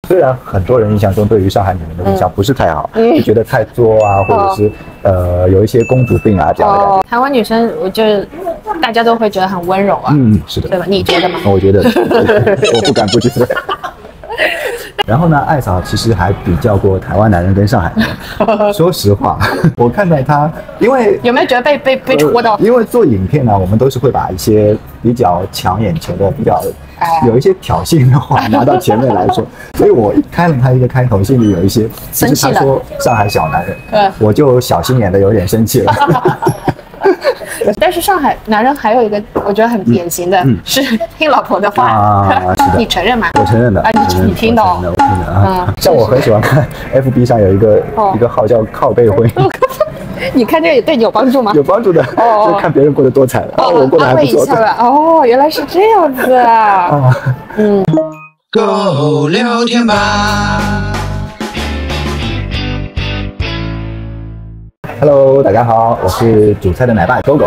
虽然很多人印象中对于上海女人的印象不是太好，就觉得太作啊，或者是有一些公主病啊这样的感觉。台湾女生，我觉得大家都会觉得很温柔啊。是的，对吧？你觉得吗？我觉得，我不敢不觉得。然后呢，艾嫂其实还比较过台湾男人跟上海人。说实话，我看到他，因为有没有觉得被戳到？因为做影片呢，我们都是会把一些比较抢眼球的、比较有一些挑衅的话拿到前面来说，所以我一看了他一个开头，心里有一些，就是他说上海小男人，我就小心眼的有点生气了。但是上海男人还有一个我觉得很典型的是听老婆的话，你承认吗？我承认的啊，你听的，我听的啊。像我很喜欢看 FB 上有一个号叫靠背婚姻。你看这个对你有帮助吗？有帮助的，就看别人过得多惨，我过得还不错。原来是这样子啊。够聊天吧。Hello， 大家好，我是煮菜的奶爸狗狗。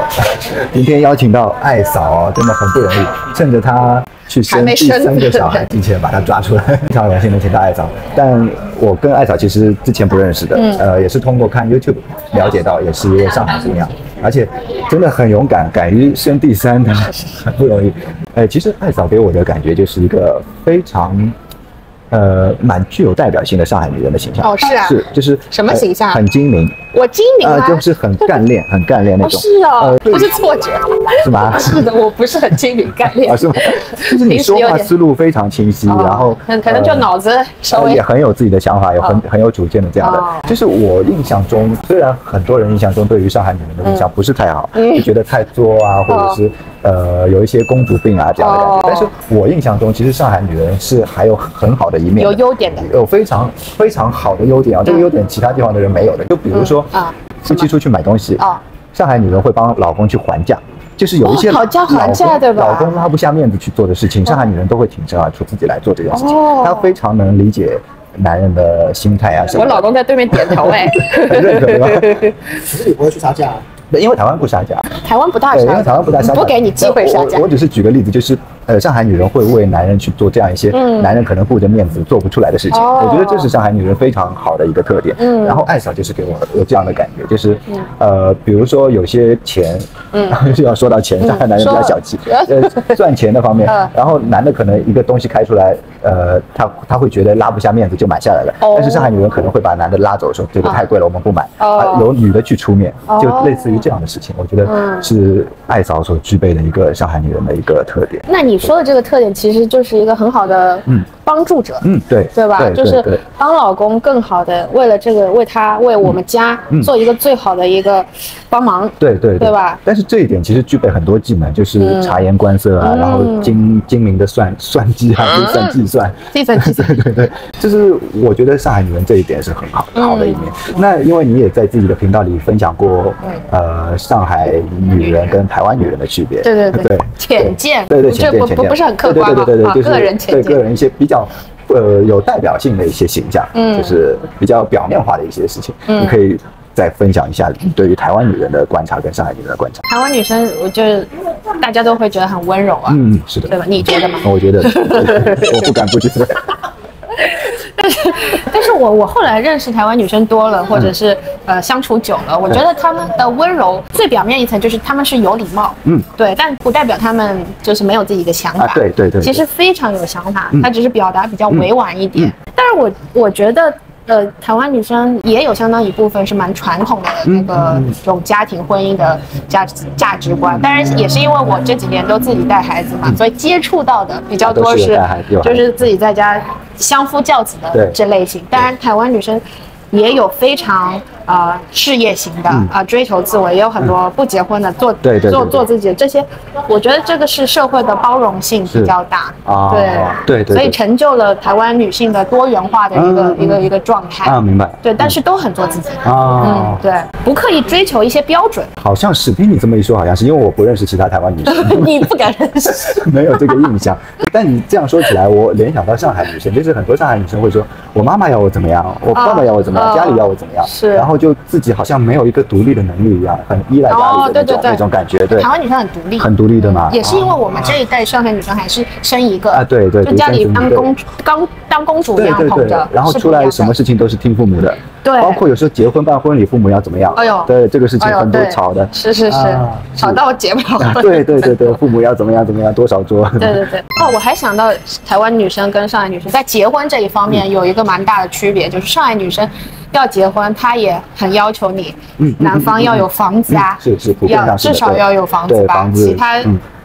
今天邀请到艾嫂，真的很不容易，趁着她去生第3个小孩之前把她抓出来，非常荣幸能请到艾嫂。但我跟艾嫂其实之前不认识的，也是通过看 YouTube 了解到，也是一位上海姑娘，而且真的很勇敢，敢于生第3胎，很不容易。其实艾嫂给我的感觉就是一个非常蛮具有代表性的上海女人的形象。是啊，就是什么形象？很精明。我精明吗？就是很干练，很干练那种。是哦，不是错觉。是吗？是的，我不是很精明干练。是吗？就是你说话思路非常清晰，然后可能就脑子稍微也很有自己的想法，有很有主见的这样的。就是我印象中，虽然很多人印象中对于上海女人的印象不是太好，就觉得太作啊，或者是有一些公主病啊这样的感觉。但是我印象中，其实上海女人是还有很好的一面，有优点的，有非常非常好的优点啊。这个优点其他地方的人没有的。就比如说夫妻出去买东西，上海女人会帮老公去还价，就是有一些讨价还价对吧？老公拉不下面子去做的事情，上海女人都会挺身而出，自己来做这件事情。她非常能理解男人的心态啊什么的。我老公在对面点头很认可对吧？可是你不会去杀价。因为台湾不杀价，台湾不大杀，因为台湾不大杀价，不给你机会杀价。我只是举个例子，就是上海女人会为男人去做这样一些男人可能顾着面子做不出来的事情。我觉得这是上海女人非常好的一个特点。然后艾嫂就是给我有这样的感觉，就是比如说有些钱，就要说到钱，上海男人比较小气，赚钱的方面，然后男的可能一个东西开出来，他会觉得拉不下面子就买下来了，但是上海女人可能会把男的拉走，说这个太贵了，我们不买，由女的去出面，就类似于这样的事情，我觉得是艾嫂所具备的一个上海女人的一个特点。那你说的这个特点其实就是一个很好的帮助者，对吧？就是帮老公更好的为了这个为我们家做一个最好的一个帮忙，对吧？但是这一点其实具备很多技能，就是察言观色啊，然后精明的算计啊，计算，对，就是我觉得上海女人这一点是很好的一面。那因为你也在自己的频道里分享过上海女人跟台湾女人的区别，对，浅见，这不是很客观吗？对，个人浅见，对个人一些比较有代表性的一些形象，就是比较表面化的一些事情，你可以再分享一下你对于台湾女人的观察跟上海女人的观察。台湾女生，我觉得大家都会觉得很温柔啊，是的，对吧？你觉得吗？我觉得，我不敢不觉得。但是我后来认识台湾女生多了，或者是相处久了，我觉得她们的温柔最表面一层就是她们是有礼貌，对，但不代表她们就是没有自己的想法，对，其实非常有想法，她只是表达比较委婉一点。但是我觉得台湾女生也有相当一部分是蛮传统的那个这种家庭婚姻的价值观，当然也是因为我这几年都自己带孩子嘛，所以接触到的比较多是就是自己在家相夫教子的这类型。当然台湾女生也有非常事业型的追求自我，也有很多不结婚的做自己的这些，我觉得这个是社会的包容性比较大，对，所以成就了台湾女性的多元化的一个状态明白，对，但是都很做自己对，不刻意追求一些标准。好像是听你这么一说，好像是因为我不认识其他台湾女生，你不敢认识，没有这个印象。但你这样说起来，我联想到上海女生，就是很多上海女生会说，我妈妈要我怎么样，我爸爸要我怎么样，家里要我怎么样，然后后就自己好像没有一个独立的能力一样，很依赖家里的那种感觉。对，台湾女生很独立，很独立的嘛。也是因为我们这一代上海女生还是生一个啊，对，就家里当公主一样捧着，然后出来什么事情都是听父母的。对，包括有时候结婚办婚礼，父母要怎么样？哎呦，对这个事情很多吵的。是，吵到结不了婚。对，父母要怎么样，多少桌。对。我还想到台湾女生跟上海女生在结婚这一方面有一个蛮大的区别，就是上海女生要结婚，她也很要求你，男方要有房子啊，是普遍上至少要有房子吧，其他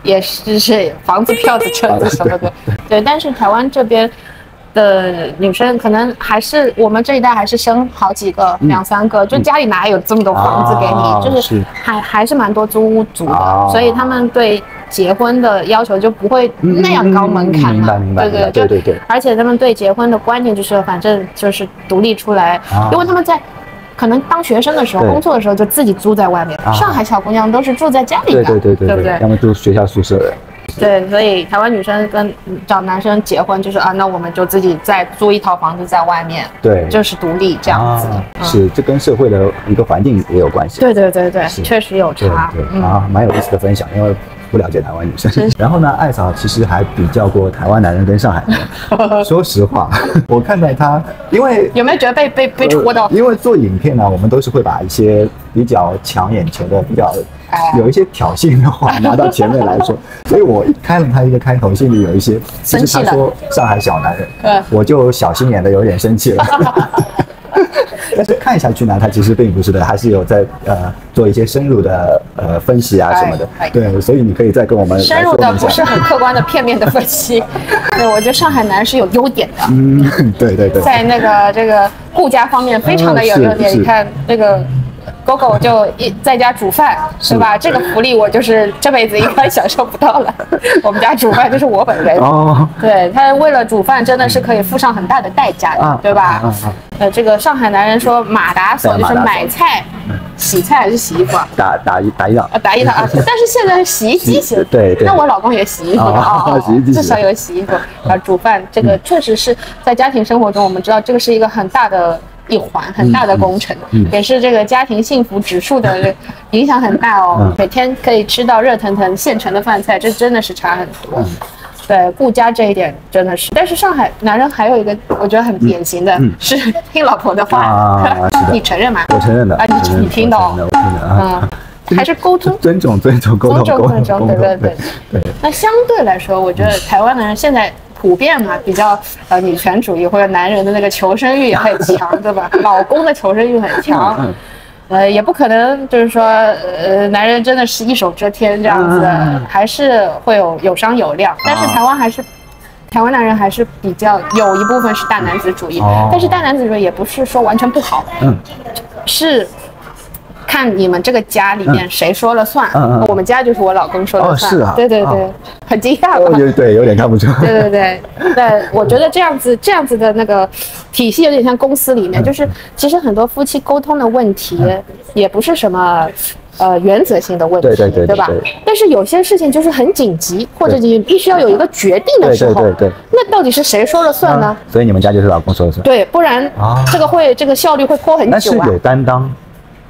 也是房子、票子、车子什么的。对，但是台湾这边的女生可能还是我们这一代还是生好几个2、3个，就家里哪有这么多房子给你，就是还是蛮多租屋族的，所以他们对结婚的要求就不会那样高门槛嘛。对，而且他们对结婚的观念就是反正就是独立出来，因为他们在可能当学生的时候工作的时候就自己租在外面，上海小姑娘都是住在家里的，对不对？要么住学校宿舍的。对，所以台湾女生跟找男生结婚就是那我们就自己再租一套房子在外面，对，就是独立这样子。是，这跟社会的一个环境也有关系。对，确实有差。蛮有意思的分享，因为不了解台湾女生。然后呢，艾嫂其实还比较过台湾男人跟上海男人。说实话，我看到他，因为有没有觉得被戳到？因为做影片呢，我们都是会把一些比较抢眼球的、比较有一些挑衅的话拿到前面来说，所以我看了他一个开头，心里有一些生气了。他说上海小男人，我就小心眼的有点生气了。但是看下去呢，他其实并不是的，还是有在做一些深入的分析啊什么的。对，所以你可以再跟我们深入的，不是很客观的片面的分析。对，我觉得上海男人是有优点的。对，在那个这个顾家方面非常的有优点。你看那个狗就在家煮饭，是吧？这个福利我就是这辈子应该享受不到了。我们家煮饭就是我本人。对，他为了煮饭真的是可以付上很大的代价的，对吧？这个上海男人说马达手就是买菜、洗菜还是洗衣服啊？打一档。打一档啊！但是现在洗衣机洗。对。那我老公也洗衣服的洗衣机至少有洗衣服。煮饭这个确实是在家庭生活中，我们知道这个是一个很大的一环，很大的工程，也是这个家庭幸福指数的影响很大哦。每天可以吃到热腾腾现成的饭菜，这真的是差很多。对，顾家这一点真的是。但是上海男人还有一个我觉得很典型的是听老婆的话。你承认吗？我承认的。你听的哦。还是沟通，尊重，沟通。对。那相对来说，我觉得台湾男人现在普遍嘛，比较女权主义，或者男人的那个求生欲也很强，对吧？老公的求生欲很强。也不可能就是说男人真的是一手遮天这样子的，还是会有商有量。但是台湾男人还是比较有一部分是大男子主义，但是大男子主义也不是说完全不好，是看你们这个家里面谁说了算。我们家就是我老公说了算。是啊。对，很惊讶吧？对，有点看不出。对，我觉得这样子的那个体系有点像公司里面，就是其实很多夫妻沟通的问题也不是什么原则性的问题，对吧？但是有些事情就是很紧急，或者你必须要有一个决定的时候，那到底是谁说了算呢？所以你们家就是老公说了算。对，不然这个效率会拖很久啊。但是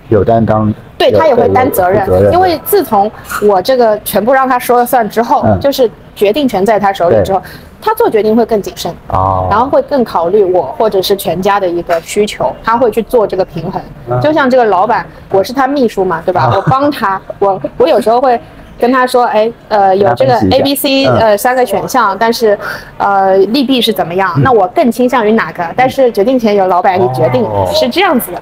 有担当，对，他也会担责任，因为自从我这个全部让他说了算之后，就是决定权在他手里之后，他做决定会更谨慎，然后会更考虑我或者是全家的一个需求，他会去做这个平衡。就像这个老板，我是他秘书嘛，对吧？我帮他，我有时候会跟他说，有这个 A、B、C 3个选项，但是利弊是怎么样？那我更倾向于哪个？但是决定权由老板你决定，是这样子的。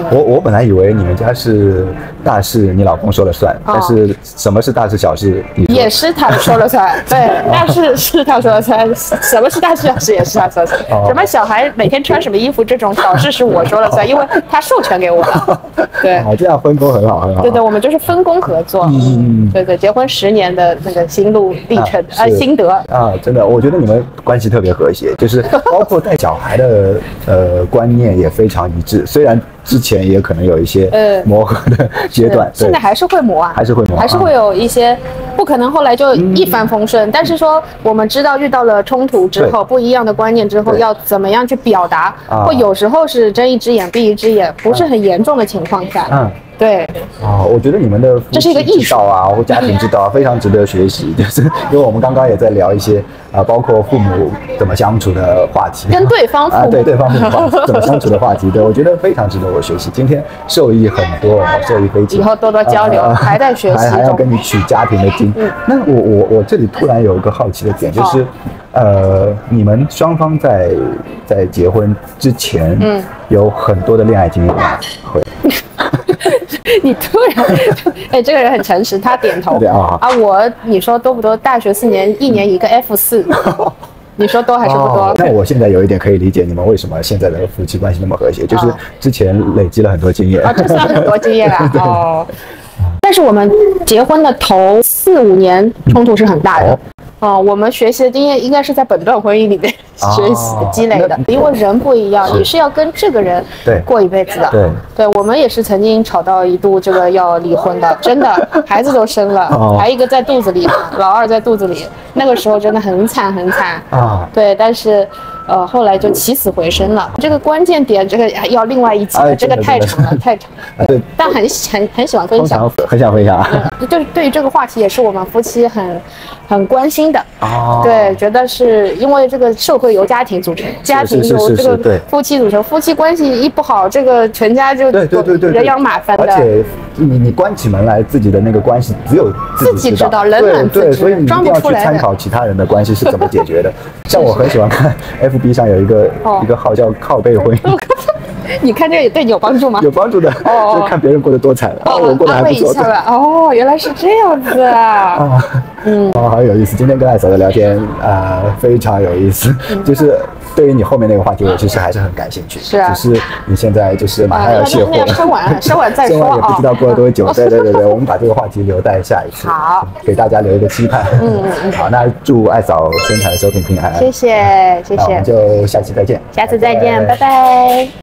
我本来以为你们家是大事你老公说了算，但是什么是大事小事也是他说了算。对，大事是他说了算，什么是大事小事也是他说了算。什么小孩每天穿什么衣服这种小事是我说了算，因为他授权给我了。对，这样分工很好。对，我们就是分工合作。对对，结婚10年的那个心路历程心得啊，真的，我觉得你们关系特别和谐，就是包括带小孩的观念也非常一致，虽然之前也可能有一些磨合的阶段，现在还是会磨啊，还是会磨，还是会有一些，不可能后来就一帆风顺。但是说我们知道遇到了冲突之后，不一样的观念之后，要怎么样去表达，或有时候是睁一只眼闭一只眼，不是很严重的情况下，对我觉得你们的这是一个艺术啊，或家庭之道非常值得学习。就是因为我们刚刚也在聊一些包括父母怎么相处的话题，跟对方父母对方父母怎么相处的话题，对我觉得非常值得我学习。今天受益很多，受益匪浅。以后多多交流，还在学习中，还要跟你取家庭的经。那我这里突然有一个好奇的点，就是你们双方在结婚之前，有很多的恋爱经验吗？会。你突然，这个人很诚实，他点头。你说多不多？大学4年，1年一个 F4，你说多还是不多？那我现在有一点可以理解你们为什么现在的夫妻关系那么和谐，就是之前累积了很多经验。这算很多经验啊。但是我们结婚的头4、5年冲突是很大的。我们学习的经验应该是在本段婚姻里面学习积累的，因为人不一样，你是要跟这个人过一辈子的。对，我们也是曾经吵到一度这个要离婚的，真的，孩子都生了，还一个在肚子里，老二在肚子里，那个时候真的很惨很惨啊。对，但是后来就起死回生了。这个关键点，这个要另外一集了，这个太长了，太长。对，但很喜欢分享，很想分享。就是对于这个话题，也是我们夫妻很关心的。对，觉得是因为这个社会由家庭组成，家庭由这个夫妻组成，夫妻关系一不好，这个全家就人仰马翻的。而且你关起门来，自己的那个关系只有自己知道，冷暖自知，所以你一定要去参考其他人的关系是怎么解决的。像我很喜欢看 FB 上有一个号叫靠背婚姻。你看这个也对你有帮助吗？有帮助的，就看别人过得多惨，我过得还不错。原来是这样子啊。好有意思。今天跟艾嫂的聊天非常有意思，就是对于你后面那个话题，我其实还是很感兴趣。是啊，只是你现在就是马上要卸货了，生完再说，生完也不知道过了多久。对，我们把这个话题留待下一次，好，给大家留一个期盼。好，那祝艾嫂生产的时候平安。谢谢。那我们就下期再见。下次再见，拜拜。